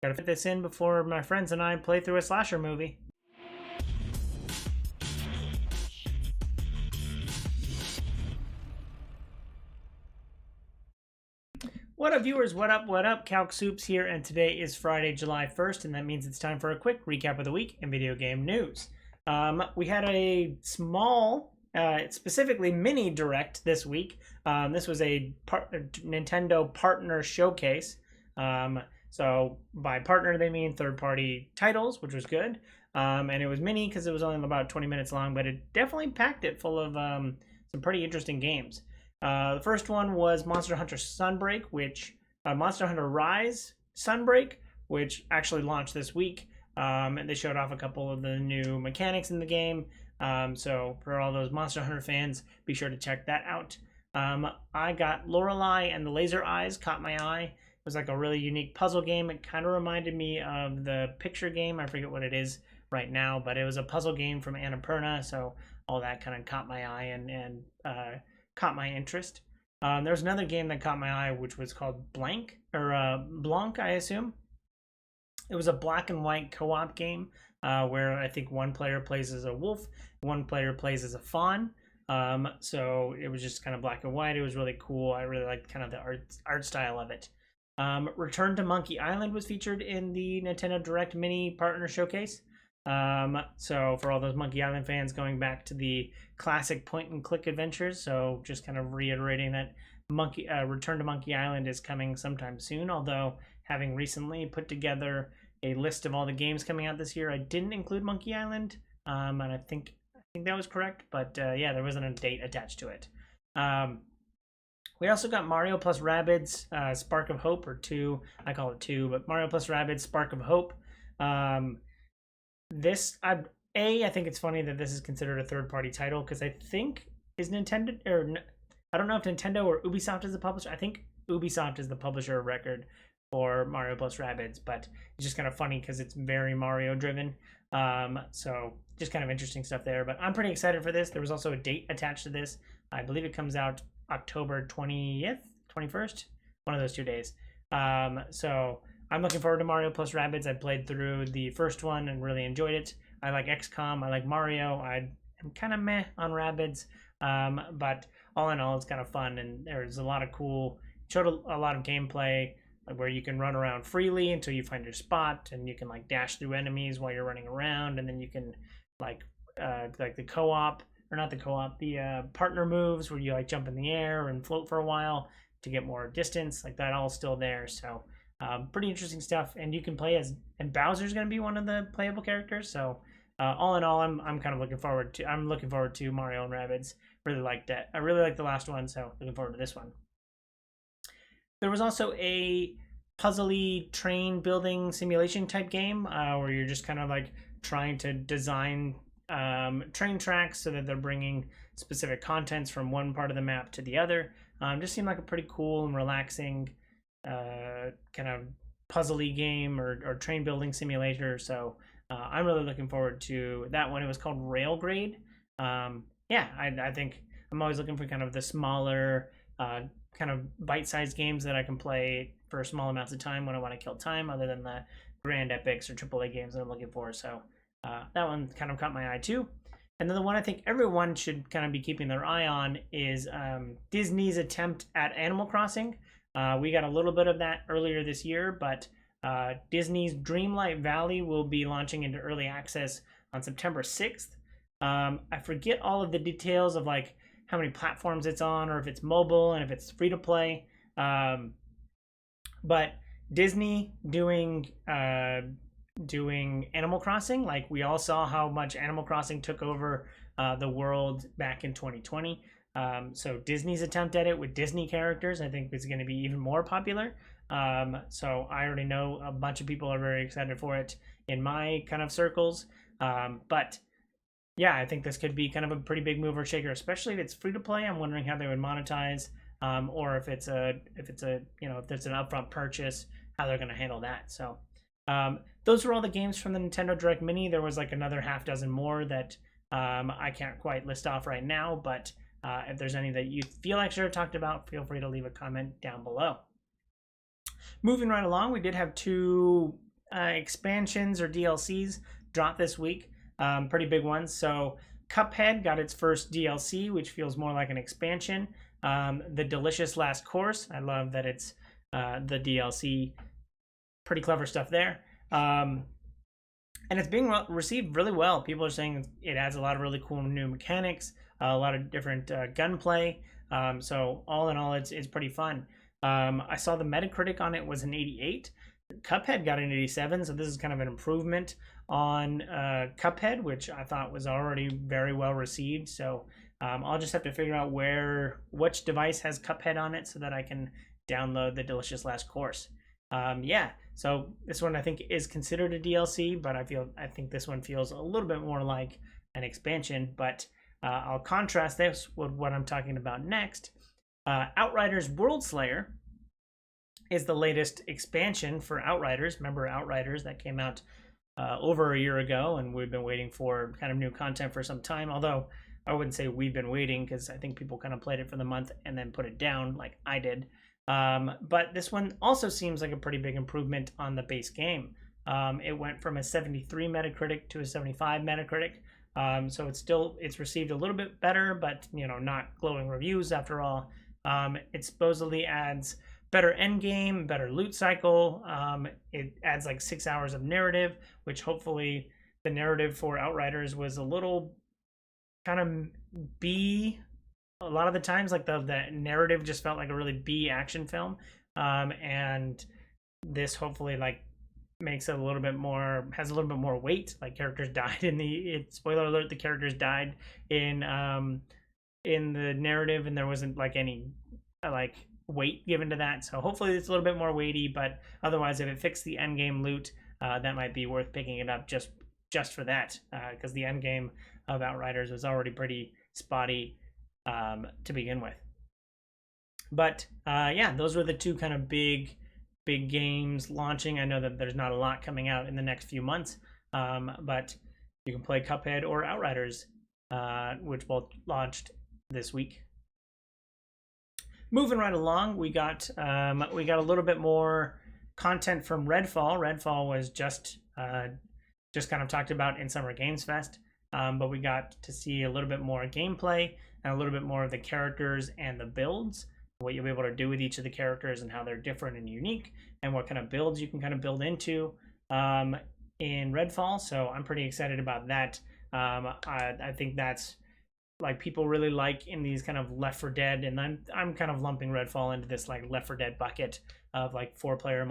Gotta fit this in before my friends and I play through a slasher movie. What up, viewers? What up? What up? Calc Soups here, and today is Friday, July 1st, and that means it's time for a quick recap of the week in video game news. We had a small, specifically mini direct this week. This was a Nintendo partner showcase. So by partner, they mean third-party titles, which was good. And it was mini because it was only about 20 minutes long, but it definitely packed it full of some pretty interesting games. The first one was Monster Hunter Sunbreak, Monster Hunter Rise Sunbreak, which actually launched this week. And they showed off a couple of the new mechanics in the game. So for all those Monster Hunter fans, be sure to check that out. I got Lorelei and the Laser Eyes caught my eye. It was like a really unique puzzle game. It kind of reminded me of the picture game. I forget what it is right now, but it was a puzzle game from Annapurna. So all that kind of caught my eye and caught my interest. There was another game that caught my eye, which was called Blank, I assume. It was a black and white co-op game where I think one player plays as a wolf, one player plays as a fawn. So it was just kind of black and white. It was really cool. I really liked kind of the art style of it. Return to Monkey Island was featured in the Nintendo Direct Mini Partner Showcase. So for all those Monkey Island fans, going back to the classic point and click adventures, so just kind of reiterating that Return to Monkey Island is coming sometime soon, although having recently put together a list of all the games coming out this year, I didn't include Monkey Island, and I think that was correct, but yeah, there wasn't a date attached to it. We also got Mario plus Rabbids Spark of Hope, or 2, I call it 2, but Mario plus Rabbids Spark of Hope. I think it's funny that this is considered a third-party title, because I think I don't know if Nintendo or Ubisoft is the publisher. I think Ubisoft is the publisher of record for Mario plus Rabbids, but it's just kind of funny because it's very Mario driven. So just kind of interesting stuff there, but I'm pretty excited for this. There was also a date attached to this. I believe it comes out October 20th, 21st, one of those 2 days. So I'm looking forward to Mario plus Rabbids. I played through the first one and really enjoyed it. I like XCOM. I like Mario. I'm kind of meh on Rabbids. But all in all, it's kind of fun. And there's a lot of showed a lot of gameplay where you can run around freely until you find your spot, and you can like dash through enemies while you're running around. And then you can like the co-op, or not the co-op, the partner moves where you like jump in the air and float for a while to get more distance. Like that all still there. So pretty interesting stuff, and you can play as, and Bowser's going to be one of the playable characters. So all in all, I'm kind of looking forward to Mario and Rabbids. Really liked that. I really liked the last one, so looking forward to this one. There was also a puzzly train building simulation type game where you're just kind of like trying to design train tracks so that they're bringing specific contents from one part of the map to the other. Just seemed like a pretty cool and relaxing kind of puzzly game or train building simulator. So I'm really looking forward to that one. It was called Railgrade. Yeah, I think I'm always looking for kind of the smaller kind of bite-sized games that I can play for small amounts of time when I want to kill time, other than the grand epics or AAA games that I'm looking for. So that one kind of caught my eye too. And then the one I think everyone should kind of be keeping their eye on is Disney's attempt at Animal Crossing. We got a little bit of that earlier this year, but Disney's Dreamlight Valley will be launching into early access on September 6th. I forget all of the details of like how many platforms it's on, or if it's mobile and if it's free to play. But Disney doing Animal Crossing, like we all saw how much Animal Crossing took over the world back in 2020. So Disney's attempt at it with Disney characters, I think, is going to be even more popular. So I already know a bunch of people are very excited for it in my kind of circles. But yeah, I think this could be kind of a pretty big mover shaker, especially if it's free to play. I'm wondering how they would monetize, or if there's an upfront purchase, how they're going to handle that. So those were all the games from the Nintendo Direct Mini. There was like another half dozen more that I can't quite list off right now, but if there's any that you feel like should have talked about, feel free to leave a comment down below. Moving right along, we did have two expansions or DLCs dropped this week. Pretty big ones. So Cuphead got its first DLC, which feels more like an expansion. The Delicious Last Course. I love that it's the DLC. Pretty clever stuff there. And it's being received really well. People are saying it adds a lot of really cool new mechanics, a lot of different gunplay. So all in all, it's pretty fun. I saw the Metacritic on it was an 88. Cuphead got an 87, so this is kind of an improvement on Cuphead, which I thought was already very well received. So I'll just have to figure out which device has Cuphead on it so that I can download the Delicious Last Course. Yeah, so this one I think is considered a DLC, but I think this one feels a little bit more like an expansion. But I'll contrast this with what I'm talking about next. Outriders World Slayer is the latest expansion for Outriders. Remember Outriders that came out over a year ago, and we've been waiting for kind of new content for some time. Although I wouldn't say we've been waiting, because I think people kind of played it for the month and then put it down like I did. But this one also seems like a pretty big improvement on the base game. It went from a 73 Metacritic to a 75 Metacritic. So it's received a little bit better, but not glowing reviews after all. It supposedly adds better endgame, better loot cycle. It adds like 6 hours of narrative, which hopefully the narrative for Outriders was a little kind of B. A lot of the times, like the narrative just felt like a really B action film, and this hopefully like makes it has a little bit more weight. Like characters died spoiler alert, the characters died in the narrative, and there wasn't like any like weight given to that. So hopefully it's a little bit more weighty. But otherwise, if it fixed the end game loot, that might be worth picking it up just for that, because the end game of Outriders was already pretty spotty to begin with. But yeah, those were the two kind of big games launching. I know that there's not a lot coming out in the next few months, but you can play Cuphead or Outriders, which both launched this week. Moving right along, we got a little bit more content from Redfall. Redfall was just kind of talked about in Summer Games Fest, but we got to see a little bit more gameplay and a little bit more of the characters and the builds, what you'll be able to do with each of the characters and how they're different and unique, and what kind of builds you can kind of build into in Redfall. So I'm pretty excited about that. I think that's like people really like in these kind of Left 4 Dead, and I'm kind of lumping Redfall into this like Left 4 Dead bucket of like 4-player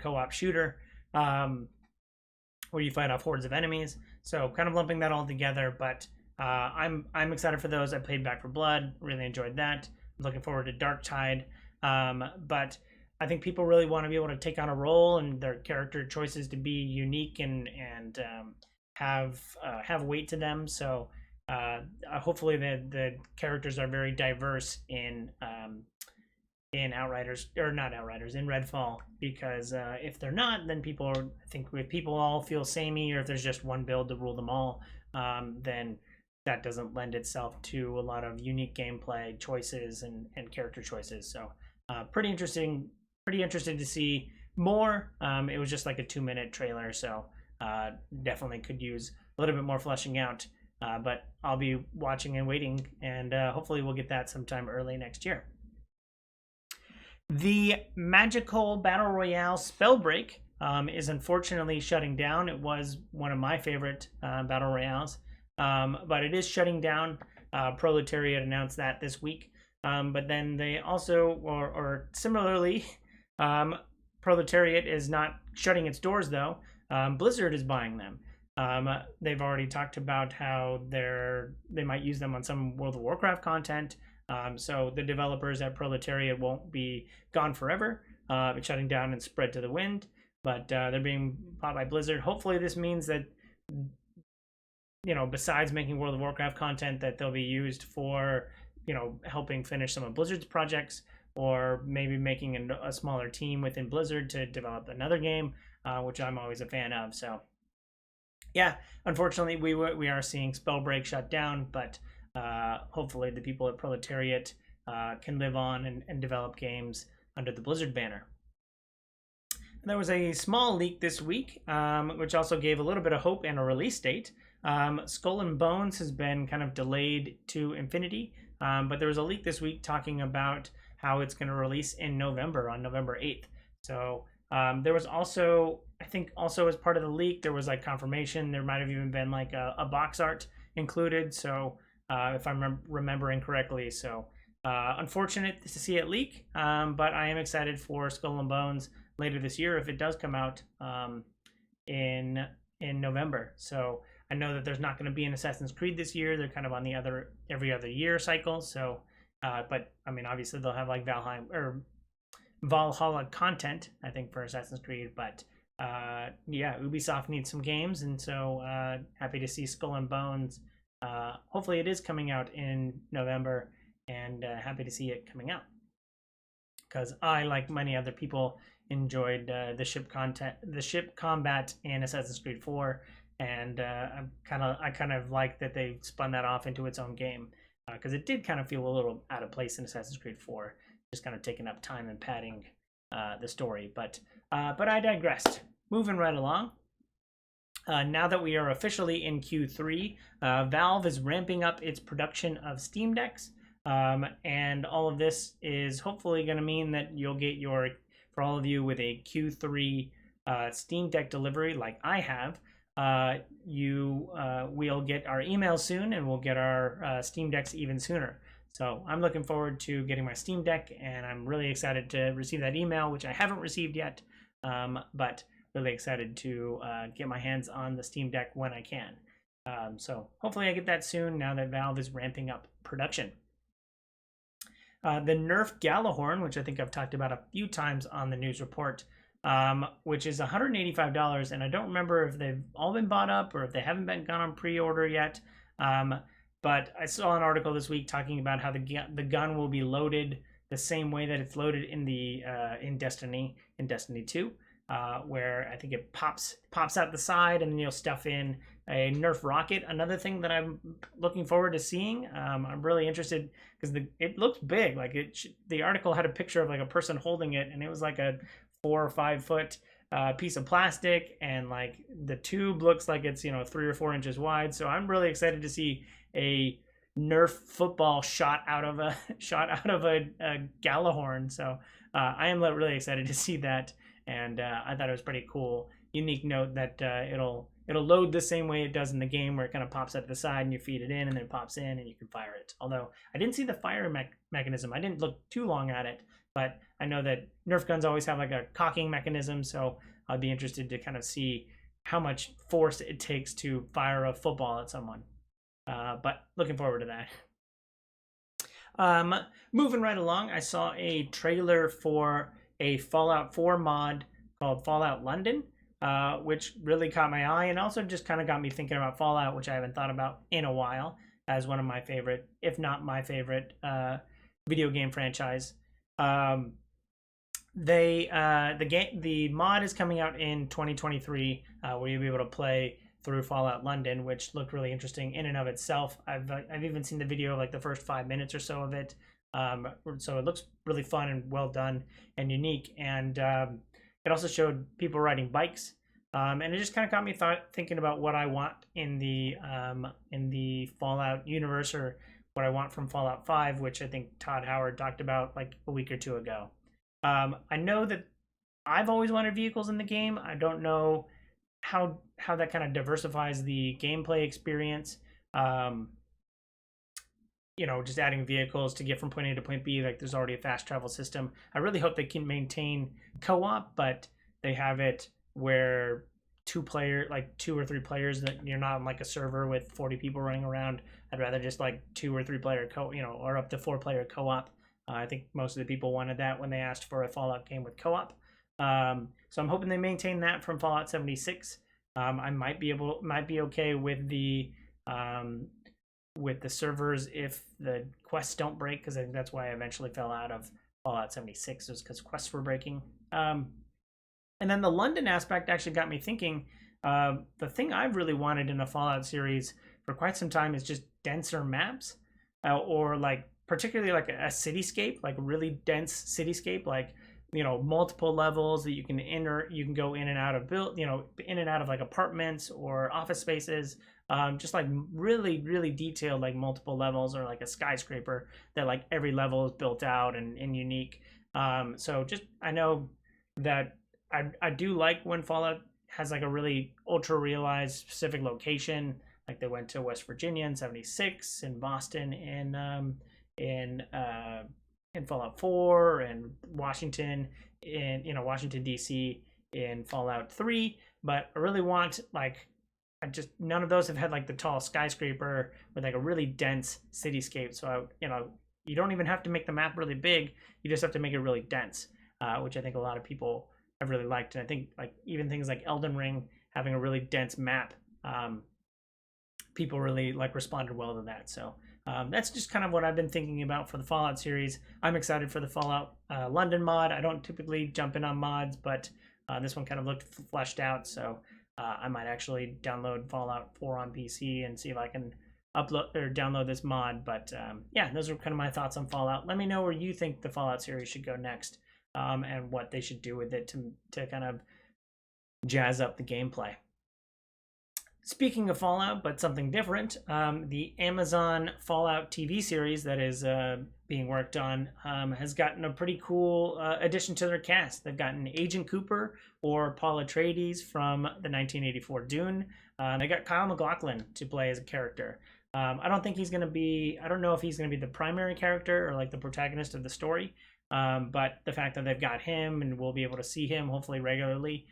co-op shooter, where you fight off hordes of enemies. So kind of lumping that all together, but I'm excited for those. I played Back 4 Blood, really enjoyed that. I'm looking forward to Darktide, but I think people really want to be able to take on a role and their character choices to be unique and have weight to them. So hopefully the characters are very diverse in Outriders, or not Outriders, in Redfall, because if they're not, then I think if people all feel samey, or if there's just one build to rule them all, then that doesn't lend itself to a lot of unique gameplay choices and character choices. So pretty interesting, pretty interested to see more. It was just like a 2-minute trailer, so definitely could use a little bit more fleshing out, but I'll be watching and waiting, and hopefully we'll get that sometime early next year. The magical battle royale Spellbreak is unfortunately shutting down. It was one of my favorite battle royales, but it is shutting down. Proletariat announced that this week, but then they also, or similarly, Proletariat is not shutting its doors though. Blizzard is buying them. They've already talked about how they might use them on some World of Warcraft content. So the developers at Proletariat won't be gone forever. It's shutting down and spread to the wind, but they're being bought by Blizzard. Hopefully this means that, besides making World of Warcraft content, that they'll be used for, helping finish some of Blizzard's projects, or maybe making a smaller team within Blizzard to develop another game, which I'm always a fan of. So yeah, unfortunately we are seeing Spellbreak shut down, but hopefully the people at Proletariat can live on and develop games under the Blizzard banner. There was a small leak this week, which also gave a little bit of hope and a release date. Skull and Bones has been kind of delayed to infinity, but there was a leak this week talking about how it's going to release in November, on November 8th. So there was also, I think also as part of the leak, there was like confirmation. There might have even been like a box art included. So if I'm remembering correctly. So unfortunate to see it leak, but I am excited for Skull and Bones later this year if it does come out in November. So I know that there's not going to be an Assassin's Creed this year. They're kind of on the every other year cycle. So, but I mean, obviously they'll have like Valhalla content, I think, for Assassin's Creed. But yeah, Ubisoft needs some games, and so happy to see Skull and Bones. Hopefully, it is coming out in November, and happy to see it coming out because I, like many other people, enjoyed the ship combat in Assassin's Creed 4, and I kind of like that they spun that off into its own game because it did kind of feel a little out of place in Assassin's Creed 4, just kind of taking up time and padding the story. But I digressed. Moving right along. Now that we are officially in Q3, Valve is ramping up its production of Steam Decks, and all of this is hopefully going to mean that you'll get for all of you with a Q3 Steam Deck delivery like I have, we'll get our emails soon, and we'll get our Steam Decks even sooner. So I'm looking forward to getting my Steam Deck, and I'm really excited to receive that email, which I haven't received yet, but really excited to get my hands on the Steam Deck when I can. So hopefully I get that soon now that Valve is ramping up production. The Nerf Gala horn, which I think I've talked about a few times on the news report, which is $185, and I don't remember if they've all been bought up or if they haven't gone on pre-order yet. But I saw an article this week talking about how the gun will be loaded the same way that it's loaded in Destiny 2, where I think it pops out the side, and then you'll stuff in a Nerf rocket. Another thing that I'm looking forward to seeing. I'm really interested because it looks big. Like the article had a picture of like a person holding it, and it was like a 4 or 5 foot piece of plastic, and like the tube looks like it's 3 or 4 inches wide. So I'm really excited to see a Nerf football shot out of a Gala horn. So I am really excited to see that, and I thought it was pretty cool. Unique note that it'll load the same way it does in the game, where it kind of pops at the side and you feed it in, and then it pops in and you can fire it. Although I didn't see the fire mechanism. I didn't look too long at it, but I know that Nerf guns always have like a cocking mechanism, so I'd be interested to kind of see how much force it takes to fire a football at someone. But looking forward to that. Moving right along, I saw a trailer for a Fallout 4 mod called Fallout London, which really caught my eye, and also just kind of got me thinking about Fallout, which I haven't thought about in a while, as one of my favorite, if not my favorite, video game franchise. The mod is coming out in 2023, where you'll be able to play through Fallout London, which looked really interesting in and of itself. I've even seen the video, like the first 5 minutes or so of it. So it looks really fun and well done and unique. And it also showed people riding bikes. And it just kind of got me thinking about what I want in the Fallout universe, or what I want from Fallout 5, which I think Todd Howard talked about like a week or two ago. I know that I've always wanted vehicles in the game. I don't know how that kind of diversifies the gameplay experience. Just adding vehicles to get from point A to point B, like there's already a fast travel system. I really hope they can maintain co-op, but they have it where 2 or 3 players, that you're not on like a server with 40 people running around. I'd rather just like 2 or 3 player or up to 4 player co-op. I think most of the people wanted that when they asked for a Fallout game with co-op. So I'm hoping they maintain that from Fallout 76. I might be okay with the servers if the quests don't break, because I think that's why I eventually fell out of Fallout 76, was because quests were breaking. And then the London aspect actually got me thinking. The thing I've really wanted in a Fallout series for quite some time is just denser maps, or like particularly like a cityscape, like really dense cityscape, like multiple levels that you can go in and out of in and out of like apartments or office spaces. Just like really, really detailed, like multiple levels, or like a skyscraper that like every level is built out and unique. So just, I know that I do like when Fallout has like a really ultra realized specific location. Like they went to West Virginia in '76, in Boston in Fallout 4, and Washington in Washington DC in Fallout 3. But I really want none of those have had like the tall skyscraper with like a really dense cityscape. So you don't even have to make the map really big. You just have to make it really dense, which I think a lot of people have really liked. And I think like even things like Elden Ring having a really dense map, people really like responded well to that. So that's just kind of what I've been thinking about for the Fallout series. I'm excited for the Fallout London mod. I don't typically jump in on mods, but this one kind of looked fleshed out. So I might actually download Fallout 4 on PC and see if I can upload or download this mod. But yeah, those are kind of my thoughts on Fallout. Let me know where you think the Fallout series should go next, and what they should do with it to kind of jazz up the gameplay. Speaking of Fallout, but something different, the Amazon Fallout TV series that is being worked on has gotten a pretty cool addition to their cast. They've gotten Agent Cooper, or Paul Atreides from the 1984 Dune. They got Kyle MacLachlan to play as a character. I don't know if he's going to be the primary character or like the protagonist of the story, but the fact that they've got him and we'll be able to see him hopefully regularly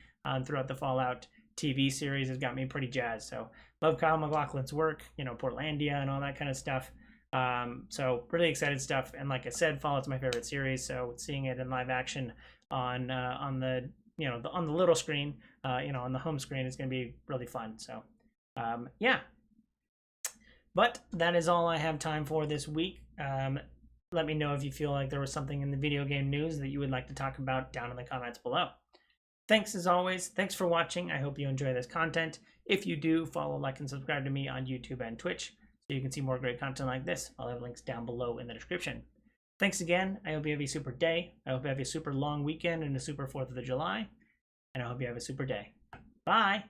throughout the Fallout TV series has got me pretty jazzed. So love Kyle MacLachlan's work, Portlandia and all that kind of stuff. So really excited stuff. And like I said, Fallout's my favorite series, so seeing it in live action on the on the little screen, on the home screen is going to be really fun. So yeah. But that is all I have time for this week. Let me know if you feel like there was something in the video game news that you would like to talk about down in the comments below. Thanks as always. Thanks for watching. I hope you enjoy this content. If you do, follow, like, and subscribe to me on YouTube and Twitch so you can see more great content like this. I'll have links down below in the description. Thanks again. I hope you have a super day. I hope you have a super long weekend and a super 4th of July. And I hope you have a super day. Bye.